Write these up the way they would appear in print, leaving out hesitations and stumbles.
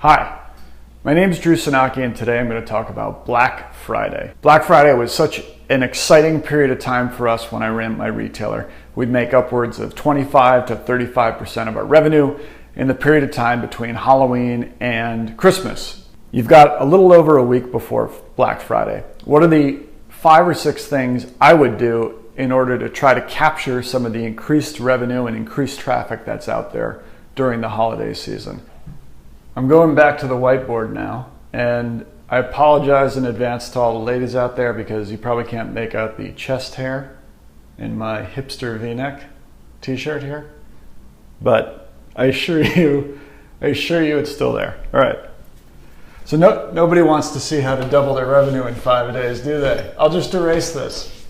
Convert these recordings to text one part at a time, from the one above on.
Hi, my name is Drew Sanaki, and today I'm going to talk about Black Friday. Black Friday was such an exciting period of time for us when I ran my retailer. We'd make upwards of 25 to 35% of our revenue in the period of time between Halloween and Christmas. You've got a little over a week before Black Friday. What are the 5 or 6 things I would do in order to try to capture some of the increased revenue and increased traffic that's out there during the holiday season? I'm going back to the whiteboard now, and I apologize in advance to all the ladies out there because you probably can't make out the chest hair in my hipster V-neck t-shirt here, but I assure you it's still there. All right. So nobody wants to see how to double their revenue in 5 days, do they? I'll just erase this.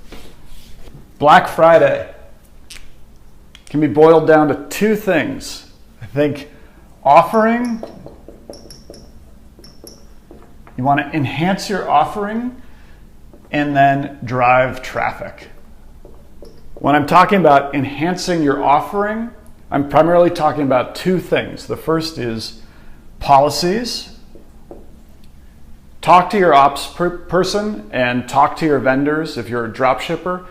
Black Friday can be boiled down to 2 things. I think offering. You want to enhance your offering and then drive traffic. When I'm talking about enhancing your offering, I'm primarily talking about 2 things. The first is policies. Talk to your ops person and talk to your vendors if you're a drop shipper,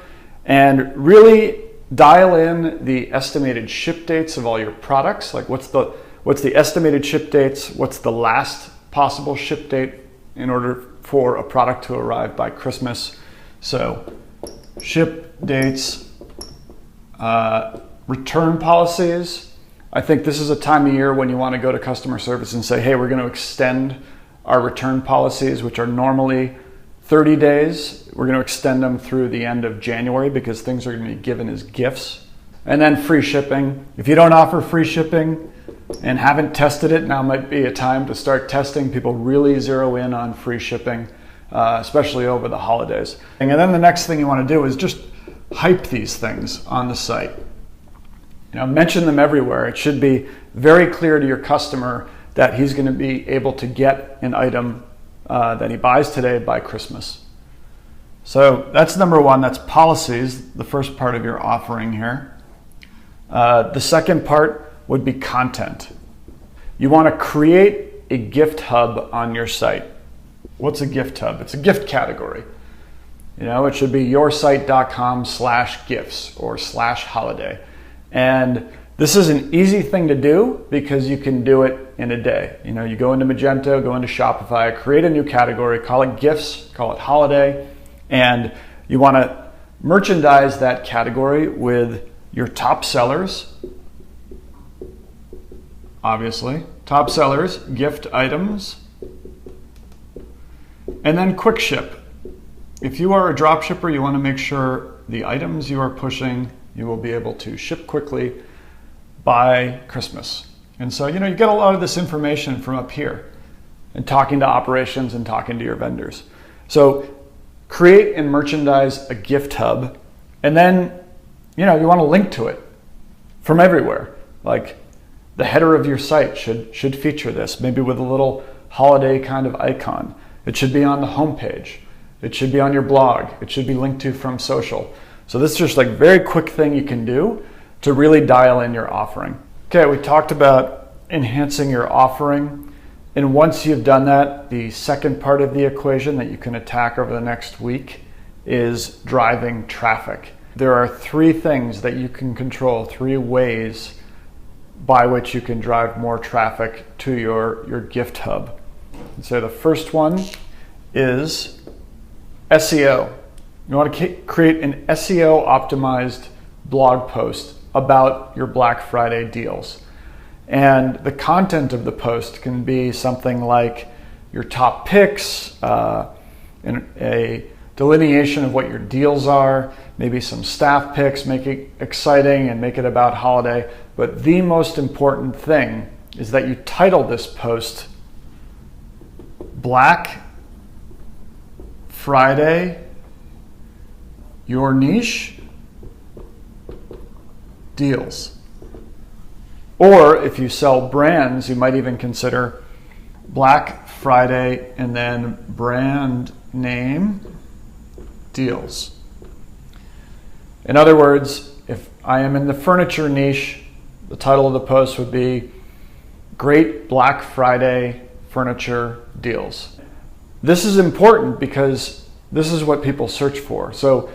and really dial in the estimated ship dates of all your products. Like what's the estimated ship dates? What's the last possible ship date in order for a product to arrive by Christmas? So ship dates, return policies. I think this is a time of year when you want to go to customer service and say, hey, we're going to extend our return policies, which are normally 30 days. We're going to extend them through the end of January because things are going to be given as gifts. And then free shipping. If you don't offer free shipping and haven't tested it, now might be a time to start testing. People really zero in on free shipping, especially over the holidays. And then the next thing you want to do is just hype these things on the site. Mention them everywhere. It should be very clear to your customer that he's going to be able to get an item that he buys today by Christmas. So that's number 1. That's policies, the first part of your offering here. The second part would be content. You want to create a gift hub on your site. What's a gift hub? It's a gift category. It should be yoursite.com/gifts or /holiday. And this is an easy thing to do because you can do it in a day. You go into Magento, go into Shopify, create a new category, call it gifts, call it holiday, and you want to merchandise that category with your top sellers. Obviously, top sellers, gift items, and then quick ship. If you are a drop shipper, you want to make sure the items you are pushing, you will be able to ship quickly by Christmas. And so, you get a lot of this information from up here and talking to operations and talking to your vendors. So create and merchandise a gift hub, and then, you want to link to it from everywhere. Like, the header of your site should feature this, maybe with a little holiday kind of icon. It should be on the homepage. It should be on your blog. It should be linked to from social. So this is just like a very quick thing you can do to really dial in your offering. Okay, we talked about enhancing your offering. And once you've done that, the second part of the equation that you can attack over the next week is driving traffic. There are 3 things that you can control, 3 ways by which you can drive more traffic to your gift hub. So the first one is SEO. You want to create an SEO optimized blog post about your Black Friday deals. And the content of the post can be something like your top picks, and a delineation of what your deals are, maybe some staff picks, make it exciting and make it about holiday. But the most important thing is that you title this post Black Friday, your niche deals. Or if you sell brands, you might even consider Black Friday and then brand name deals. In other words, if I am in the furniture niche, the title of the post would be Great Black Friday furniture deals. This is important because this is what people search for. So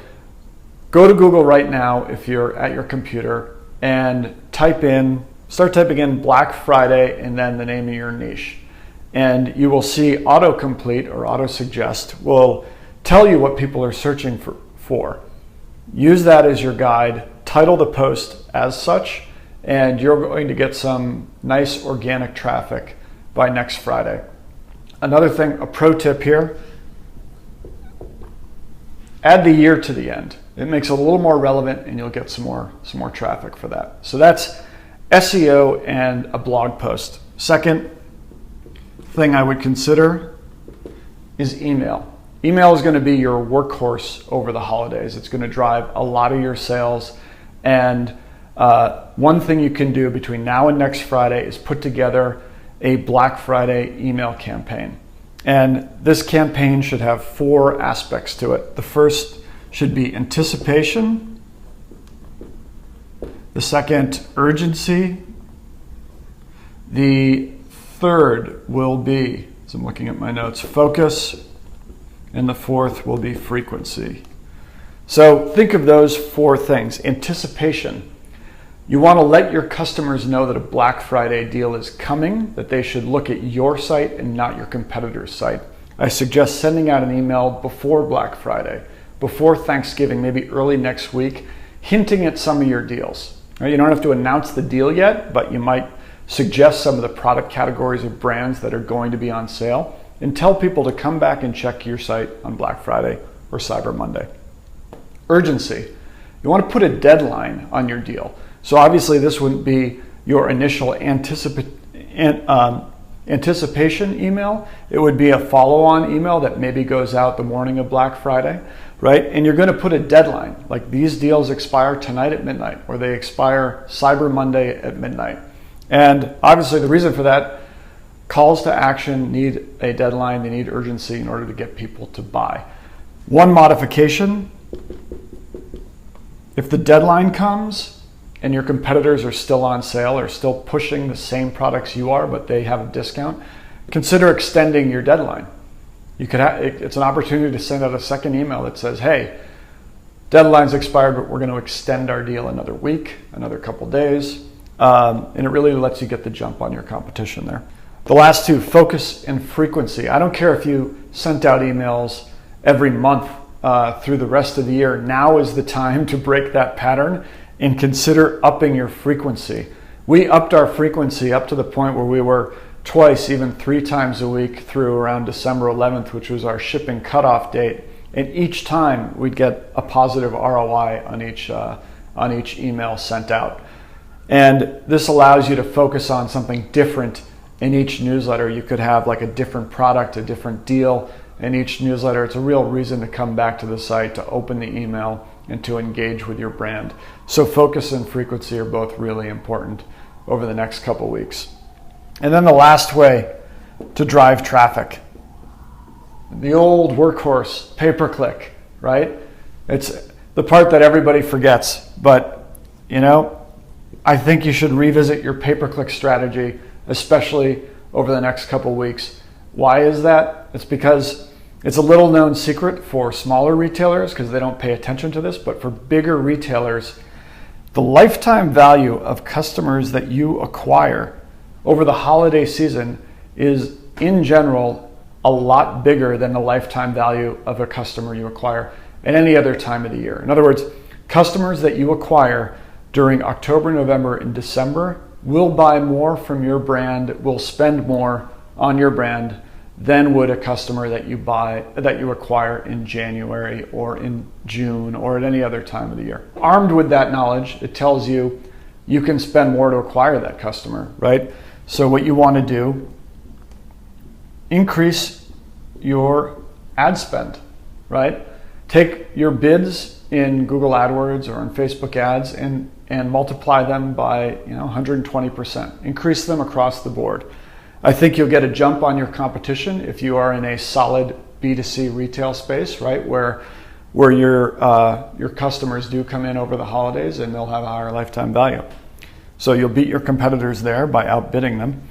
go to Google right now if you're at your computer and start typing in Black Friday and then the name of your niche. And you will see autocomplete or autosuggest will tell you what people are searching for. Use that as your guide, title the post as such, and you're going to get some nice organic traffic by next Friday. Another thing, a pro tip here, add the year to the end. It makes it a little more relevant and you'll get some more traffic for that. So that's SEO and a blog post. Second thing I would consider is email. Email is going to be your workhorse over the holidays. It's going to drive a lot of your sales. And one thing you can do between now and next Friday is put together a Black Friday email campaign. And this campaign should have 4 aspects to it. The first should be anticipation. The second, urgency. The third will be, as I'm looking at my notes, focus. And the fourth will be frequency. So think of those 4 things. Anticipation. You want to let your customers know that a Black Friday deal is coming, that they should look at your site and not your competitor's site. I suggest sending out an email before Black Friday, before Thanksgiving, maybe early next week, hinting at some of your deals. Right? You don't have to announce the deal yet, but you might suggest some of the product categories or brands that are going to be on sale and tell people to come back and check your site on Black Friday or Cyber Monday. Urgency. You want to put a deadline on your deal. So obviously this wouldn't be your initial anticipation email. It would be a follow-on email that maybe goes out the morning of Black Friday, right? And you're going to put a deadline, like these deals expire tonight at midnight, or they expire Cyber Monday at midnight. And obviously the reason for that, calls to action need a deadline, they need urgency in order to get people to buy. One modification, if the deadline comes and your competitors are still on sale or still pushing the same products you are, but they have a discount, consider extending your deadline. It's an opportunity to send out a second email that says, hey, deadline's expired, but we're going to extend our deal another week, another couple days. And it really lets you get the jump on your competition there. The last 2, focus and frequency. I don't care if you sent out emails every month through the rest of the year. Now is the time to break that pattern and consider upping your frequency. We upped our frequency up to the point where we were twice, even 3 times a week through around December 11th, which was our shipping cutoff date. And each time we'd get a positive ROI on each email sent out. And this allows you to focus on something different in each newsletter. You could have like a different product, a different deal in each newsletter. It's a real reason to come back to the site, to open the email, and to engage with your brand. So focus and frequency are both really important over the next couple weeks. And then the last way to drive traffic, the old workhorse, pay-per-click, right? It's the part that everybody forgets, but I think you should revisit your pay-per-click strategy, especially over the next couple weeks. Why is that? It's because it's a little known secret for smaller retailers because they don't pay attention to this, but for bigger retailers, the lifetime value of customers that you acquire over the holiday season is, in general, a lot bigger than the lifetime value of a customer you acquire at any other time of the year. In other words, customers that you acquire during October, November, and December will buy more from your brand, will spend more on your brand than would a customer that you acquire in January or in June or at any other time of the year. Armed with that knowledge, it tells you you can spend more to acquire that customer, right? So what you want to do, increase your ad spend, right? Take your bids in Google AdWords or in Facebook ads and multiply them by 120%. Increase them across the board. I think you'll get a jump on your competition if you are in a solid B2C retail space, right? Where your customers do come in over the holidays and they'll have a higher lifetime value. So you'll beat your competitors there by outbidding them.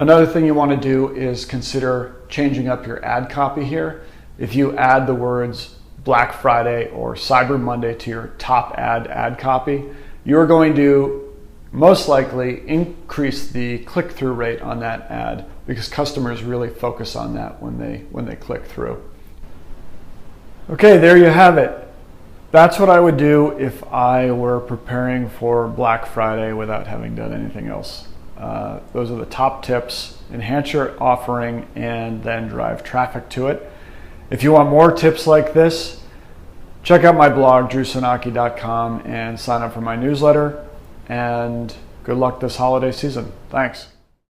Another thing you want to do is consider changing up your ad copy here. If you add the words Black Friday or Cyber Monday to your top ad copy, you're going to most likely increase the click-through rate on that ad because customers really focus on that when they click through. Okay, there you have it. That's what I would do if I were preparing for Black Friday without having done anything else. Those are the top tips. Enhance your offering and then drive traffic to it. If you want more tips like this, check out my blog, drewsanaki.com, and sign up for my newsletter. And good luck this holiday season. Thanks.